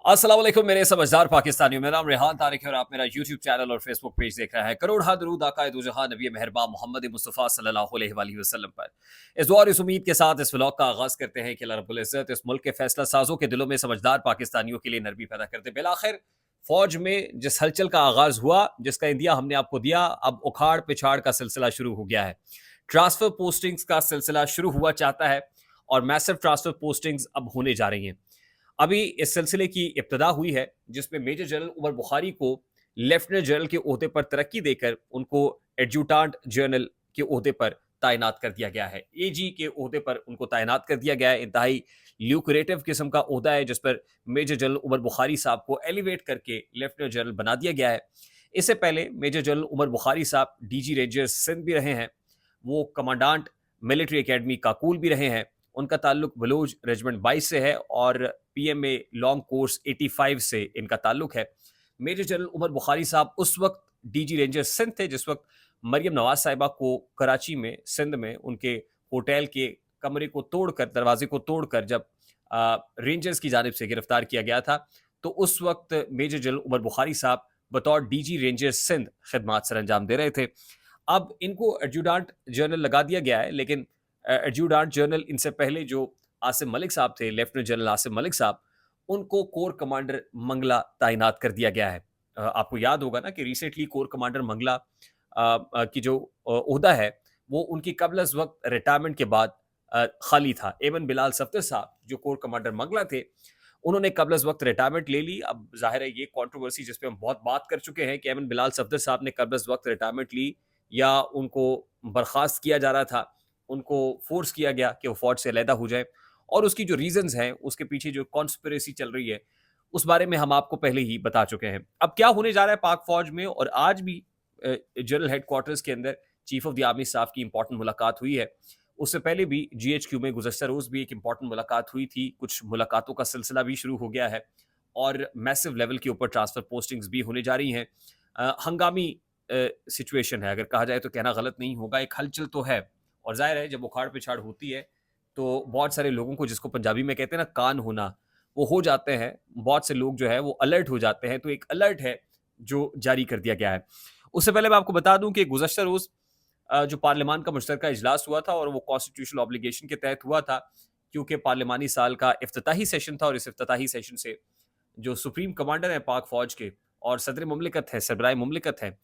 अस्सलाम वालेकुम मेरे समझदार पाकिस्तानियों। मेरा नाम रेहान तारिक है और आप मेरा यूट्यूब चैनल और फेसबुक पेज देख रहे हैं। करोड़ हा दरूद आका दो जहां नबी मेहरबान मोहम्मद मुस्तफ़ा सल्लल्लाहु अलैहि वसल्लम पर। इस दुआ और इस उम्मीद के साथ इस व्लॉग का आगाज़ करते हैं कि अल्लाह रब्बुल इज़्ज़त इस मुल्क के फैसला साजों के दिलों में समझदार पाकिस्तानियों के लिए नरमी पैदा कर दे। बिलाखिर फौज में जिस हलचल का आगाज़ हुआ, जिसका इंदिया हमने आपको दिया, अब उखाड़ पिछाड़ का सिलसिला शुरू हो गया है। ट्रांसफर पोस्टिंग्स का सिलसिला शुरू हुआ चाहता है और मैसिव ट्रांसफर पोस्टिंग्स अब होने जा रही हैं। अभी इस सिलसिले की इब्तदा हुई है जिसमें मेजर जनरल उमर बुखारी को लेफ्टिनेंट जनरल के ओहदे पर तरक्की देकर उनको एडजुटेंट जनरल के ओहदे पर तैनात कर दिया गया है। एजी के ओहदे पर उनको तैनात कर दिया गया है। इंतहाई ल्यूक्रेटिव किस्म का ओहदा है जिस पर मेजर जनरल उमर बुखारी साहब को एलिवेट करके लेफ्टिनेंट जनरल बना दिया गया है। इससे पहले मेजर जनरल उमर बुखारी साहब डीजी रेंजर्स सिंध भी रहे हैं। वो कमांडांट मिलिट्री एकेडमी काकूल भी रहे हैं। उनका ताल्लुक बलूच रेजिमेंट 22 से है और पीएमए लॉन्ग कोर्स 85 से इनका ताल्लुक है। मेजर जनरल उमर बुखारी साहब उस वक्त डीजी रेंजर सिंध थे जिस वक्त मरियम नवाज साहिबा को कराची में सिंध में उनके होटल के कमरे को तोड़कर दरवाजे को तोड़कर जब रेंजर्स की जानिब से गिरफ्तार किया गया था, तो उस वक्त मेजर जनरल उमर बुखारी साहब बतौर डीजी रेंजर सिंध खिदमात सर अंजाम दे रहे थे। अब इनको एडजुटेंट जनरल लगा दिया गया है, लेकिन एडजुटेंट जनरल इनसे पहले जो आसिम मलिक साहब थे, लेफ्टिनेंट जनरल आसिम मलिक साहब, उनको कोर कमांडर मंगला तैनात कर दिया गया है। आपको याद होगा ना कि रिसेंटली कोर कमांडर मंगला की जो ओहदा है वो उनकी कबल अज़ वक्त रिटायरमेंट के बाद खाली था। एमन बिलाल सफ्दर साहब जो कोर कमांडर मंगला थे, उन्होंने कबल अज़ वक्त रिटायरमेंट ले ली। अब ज़ाहिर है ये कंट्रोवर्सी जिस पे हम बहुत बात कर चुके हैं कि एमन बिलाल सफ्दर साहब ने कबल अज़ वक्त रिटायरमेंट ली या उनको बर्खास्त किया जा रहा था, उनको फोर्स किया गया कि वो फौज से अलहदा हो जाए, और उसकी जो रीजंस हैं, उसके पीछे जो कॉन्स्पिरेसी चल रही है, उस बारे में हम आपको पहले ही बता चुके हैं। अब क्या होने जा रहा है पाक फौज में, और आज भी जनरल हेडक्वार्टर्स के अंदर chief of the army staff की इंपॉर्टेंट मुलाकात हुई है। उससे पहले भी जीएचक्यू में गुज़श्ता रोज़ भी एक इंपॉर्टेंट मुलाकात हुई थी। कुछ मुलाकातों का सिलसिला भी शुरू हो गया है और मैसिव लेवल के ऊपर ट्रांसफर पोस्टिंग्स भी होने जा रही हैं। हंगामी सिचुएशन है, अगर कहा जाए तो कहना गलत नहीं होगा। एक हलचल तो है, और ज़ाहिर है जब उखाड़ पिछाड़ होती है तो बहुत सारे लोगों को, जिसको पंजाबी में कहते हैं ना कान होना, वो हो जाते हैं। बहुत से लोग जो है वो अलर्ट हो जाते हैं। तो एक अलर्ट है जो जारी कर दिया गया है। उससे पहले मैं आपको बता दूं कि गुज़श्ता रोज़ जो पार्लियामान का मुश्तरका इजलास हुआ था, और वो कॉन्स्टिट्यूशनल ऑब्लिगेशन के तहत हुआ था, क्योंकि पार्लियामानी साल का इफ्तिताही सेशन था, और इस इफ्तिताही सेशन से जो सुप्रीम कमांडर है पाक फौज के और सदर मुमलिकत है, सरबराह मुमलिकत है,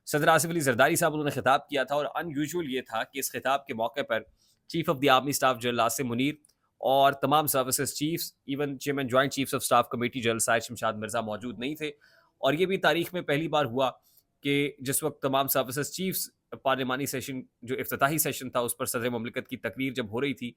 सदर आसिफ अली जरदारी साहब, उन्होंने खिताब किया था। और अनयूजुअल ये था कि इस खिताब के मौके पर chief of the army staff general Asim Munir और तमाम services chiefs, even chairman joint chiefs of staff committee general Shahid Shamshad Mirza मौजूद नहीं थे। और ये भी तारीख में पहली बार हुआ कि जिस वक्त तमाम सर्विसेज चीफ्स पार्लियामानी सेशन जो इफ्तिताही सेशन था उस पर सदर मुमलिकत की तकरीर जब हो रही थी,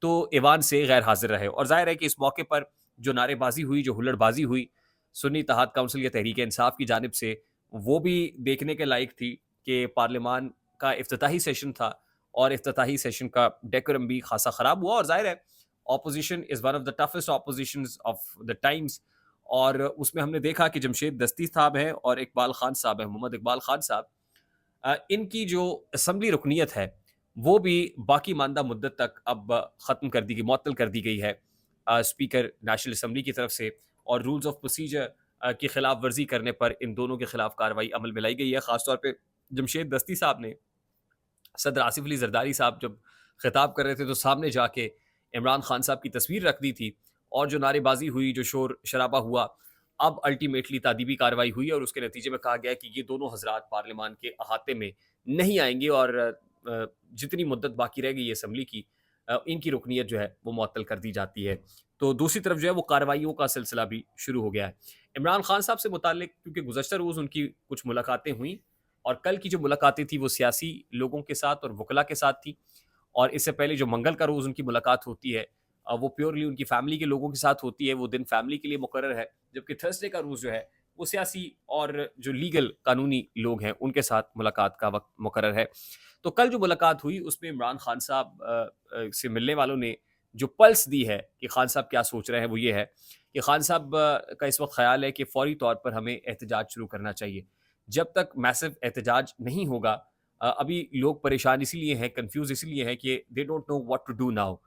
तो ईवान से गैर हाजिर रहे। और जाहिर है कि इस मौके पर जो नारेबाजी हुई, जो हुल्लड़बाजी हुई सुन्नी इत्तेहाद काउंसिल या तहरीक इंसाफ की जानिब से, वो भी देखने के लायक थी कि पार्लियामान का इफ्तिताही सेशन था और इफ्तिताही सेशन का डेकोरम भी खासा ख़राब हुआ। और जाहिर है opposition is one of the toughest opposition of the times, और उसमें हमने देखा कि जमशेद दस्ती साहब हैं और इकबाल खान साहब हैं, मोहम्मद इकबाल खान साहब, इनकी जो असम्बली रुकनीत है वो भी बाकी मानदा मुद्दत तक अब ख़त्म कर दी गई, मुअत्तल कर दी गई है स्पीकर नेशनल असम्बली की तरफ से। और रूल्स ऑफ प्रोसीजर की खिलाफ वर्जी करने पर इन दोनों के खिलाफ कार्रवाई अमल में लाई गई है। ख़ासतौर पर जमशेद दस्ती साहब ने सदर आसिफ अली जरदारी साहब जब खिताब कर रहे थे तो सामने जाके इमरान खान साहब की तस्वीर रख दी थी, और जो नारेबाजी हुई, जो शोर शराबा हुआ, अब अल्टीमेटली तादीबी कार्रवाई हुई और उसके नतीजे में कहा गया कि ये दोनों हजरात पार्लियामान के अहाते में नहीं आएंगे, और जितनी मुद्दत बाकी रह गई असम्बली की, इनकी रुकनीत जो है वो मुअत्तल कर दी जाती है। तो दूसरी तरफ जो है वो कार्रवाइयों का सिलसिला भी शुरू हो गया है। इमरान खान साहब से मुताल्लिक क्योंकि गुज़श्ता रोज़ उनकी कुछ मुलाकातें हुई, और कल की जो मुलाकातें थी वो सियासी लोगों के साथ और वकला के साथ थी, और इससे पहले जो मंगल का रोज़ उनकी मुलाकात होती है वो प्योरली उनकी फैमिली के लोगों के साथ होती है। वो दिन फैमिली के लिए मुकर्रर है, जबकि थर्सडे का रोज़ जो है वो सियासी और जो लीगल कानूनी लोग हैं उनके साथ मुलाकात का वक्त मुकर्रर है। तो कल जो मुलाकात हुई उसमें इमरान खान साहब से मिलने वालों ने जो पल्स दी है कि खान साहब क्या सोच रहे हैं, वो ये है कि खान साहब का इस वक्त ख्याल है कि फौरी तौर पर हमें एहतजाज शुरू करना चाहिए। जब तक मैसिव एहतजाज नहीं होगा, अभी लोग परेशान इसीलिए हैं, कंफ्यूज इसीलिए हैं कि they don't know what to do now.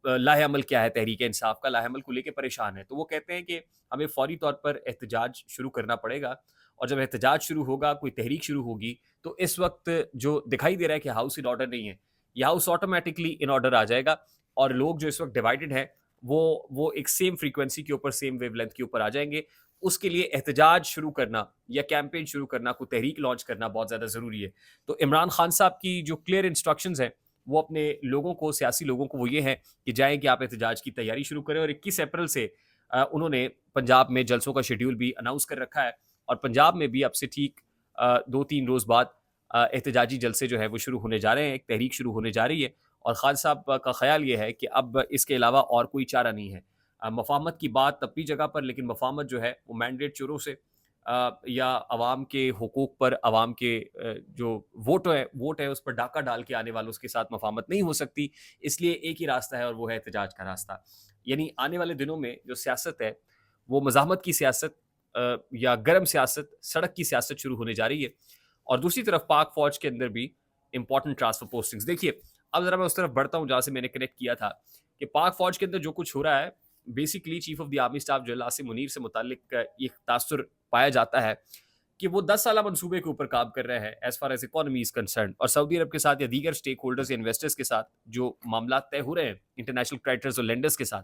लाहेअमल क्या है तहरीक इंसाफ का, लाहेअमल को लेके परेशान है। तो वो कहते हैं कि हमें फौरी तौर पर एहतजाज शुरू करना पड़ेगा, और जब एहतजाज शुरू होगा, कोई तहरीक शुरू होगी, तो इस वक़्त जो दिखाई दे रहा है कि हाउस इन ऑर्डर नहीं है, ये हाउस ऑटोमैटिकली इन ऑर्डर आ जाएगा, और लोग जो इस वक़्त डिवाइडेड हैं, वो एक सेम फ्रीक्वेंसी के ऊपर, सेम वेवलेंथ के ऊपर आ जाएँगे। उसके लिए एहतजाज शुरू करना या कैंपेन शुरू करना, कोई तहरीक लॉन्च करना बहुत ज़्यादा ज़रूरी है। तो इमरान खान साहब की जो क्लियर इंस्ट्रक्शंस हैं, वो अपने लोगों को, सियासी लोगों को वो ये हैं कि जाएँ कि आप एहतजाज की तैयारी शुरू करें, और 21 अप्रैल से उन्होंने पंजाब में जलसों का शेड्यूल भी अनाउंस कर रखा है, और पंजाब में भी अब से ठीक 2-3 रोज़ बाद एहतजाजी जलसे जो है वो शुरू होने जा रहे हैं, एक तहरीक शुरू होने जा रही है, और खान साहब का ख़्याल ये है कि अब इसके अलावा और कोई चारा नहीं है। मफ़ाहमत की बात अपनी जगह पर, लेकिन मफ़ाहमत जो है वो मैंडेट चोरों से या अवाम के हुकूक पर, अवाम के जो वोट है उस पर डाका डाल के आने वालों के साथ मफ़ाहमत नहीं हो सकती। इसलिए एक ही रास्ता है, और वो है एहतजाज का रास्ता। यानी आने वाले दिनों में जो सियासत है, वो मज़ाहमत की सियासत या गर्म सियासत, सड़क की सियासत शुरू होने जा रही है। और दूसरी तरफ पाक फ़ौज के अंदर भी इम्पोर्टेंट ट्रांसफ़र पोस्टिंग्स। देखिए, अब ज़रा मैं उस तरफ बढ़ता हूँ जहाँ से मैंने कनेक्ट किया था, कि पाक फ़ौज के अंदर जो कुछ हो रहा है, basically chief of the army staff general Asim Munir से मुताल्लिक ये तासुर पाया जाता है कि वो 10 साला मंसूबे के ऊपर काम कर रहे हैं as far as economy is concerned, और सऊदी अरब के साथ या दीगर स्टेक होल्डर्स या इन्वेस्टर्स के साथ जो मामला तय हो रहे हैं, इंटरनेशनल क्रेडिटर्स और लेंडर्स के साथ,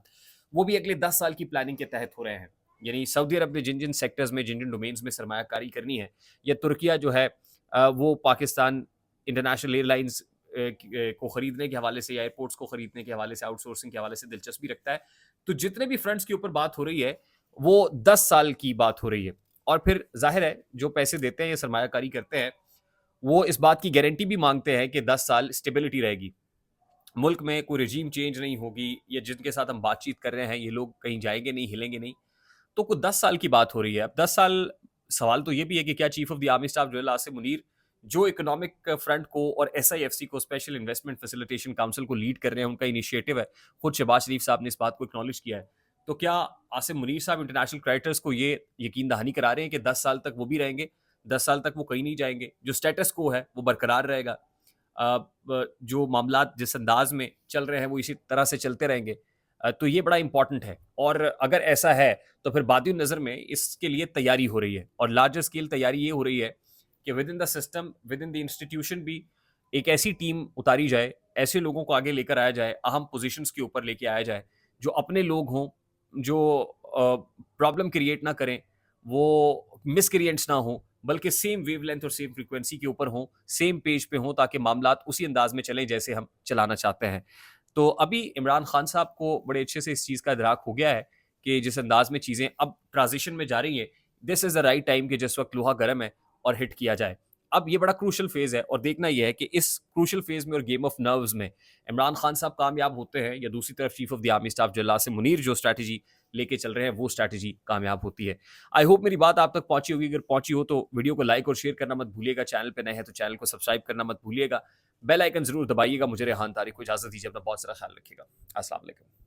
वो भी अगले 10 साल की प्लानिंग के तहत हो रहे हैं। यानी सऊदी अरब ने जिन-जिन सेक्टर्स में, जिन-जिन डोमेन्स में सरमायाकारी करनी है, या तुर्किया जो है वो पाकिस्तान इंटरनेशनल एयरलाइंस को खरीदने के हवाले से, या एयरपोर्ट्स को खरीदने के हवाले से, आउटसोर्सिंग के हवाले से दिलचस्पी रखता है। तो जितने भी फ्रंट्स के ऊपर बात हो रही है, वो 10 साल की बात हो रही है। और फिर ज़ाहिर है, जो पैसे देते हैं या सरमायाकारी करते हैं, वो इस बात की गारंटी भी माँगते हैं कि 10 साल स्टेबिलिटी रहेगी। मुल्क में कोई रेजीम चेंज नहीं होगी, या जिनके साथ हम बातचीत कर रहे हैं, ये लोग कहीं जाएँगे नहीं, हिलेंगे नहीं। तो कुछ 10 साल की बात हो रही है। अब 10 साल, सवाल तो ये भी है कि क्या chief of the army staff general Asim Munir, जो इकोनॉमिक फ्रंट को और एसआईएफसी को, स्पेशल इन्वेस्टमेंट फैसिलिटेशन काउंसिल को लीड कर रहे हैं, उनका इनिशिएटिव है। खुद शहबाज शरीफ साहब ने इस बात को एक्नॉलेज किया है। तो क्या आसिम मुनीर साहब इंटरनेशनल क्रेडिटर्स को ये यकीन दहानी करा रहे हैं कि 10 साल तक वो भी रहेंगे, 10 साल तक वो कहीं नहीं जाएँगे, जो स्टेटस क्वो है वो बरकरार रहेगा? जो मामलात जिस अंदाज में चल रहे हैं वो इसी तरह से चलते रहेंगे? तो ये बड़ा इंपॉर्टेंट है, और अगर ऐसा है तो फिर बादी नज़र में इसके लिए तैयारी हो रही है, और लार्जर स्केल तैयारी ये हो रही है कि with in the system, with in the institution भी एक ऐसी टीम उतारी जाए, ऐसे लोगों को आगे लेकर आया जाए, अहम पोजीशंस के ऊपर लेके आया जाए, जो अपने लोग हों, जो प्रॉब्लम क्रिएट ना करें, वो मिसक्रिएंट्स ना हों, बल्कि सेम वेवलेंथ और सेम फ्रीक्वेंसी के ऊपर हों, सेम पेज पे हों, ताकि मामलात उसी अंदाज में चलें जैसे हम चलाना चाहते हैं। तो अभी इमरान खान साहब को बड़े अच्छे से इस चीज़ का इदराक हो गया है कि जिस अंदाज में चीज़ें अब ट्रांजिशन में जा रही हैं, this is the right time कि जिस वक़्त लोहा गर्म है और हिट किया जाए। अब ये बड़ा क्रूशियल फ़ेज़ है, और देखना ये है कि इस क्रूशियल फ़ेज़ में और गेम ऑफ नर्व्स में इमरान खान साहब कामयाब होते हैं, या दूसरी तरफ chief of the army staff general Asim Munir जो स्ट्रैटेजी लेके चल रहे हैं, वो स्ट्रैटेजी कामयाब होती है। आई होप मेरी बात आप तक पहुँची होगी। अगर पहुँची हो तो वीडियो को लाइक और शेयर करना मत भूलिएगा। चैनल पे नए हैं तो चैनल को सब्सक्राइब करना मत भूलिएगा। बेल आइकन ज़रूर दबाइएगा। मुझे रेहान तारिक को इजाज़त दीजिए। अपना बहुत सारा ख्याल रखिएगा। अस्सलाम वालेकुम।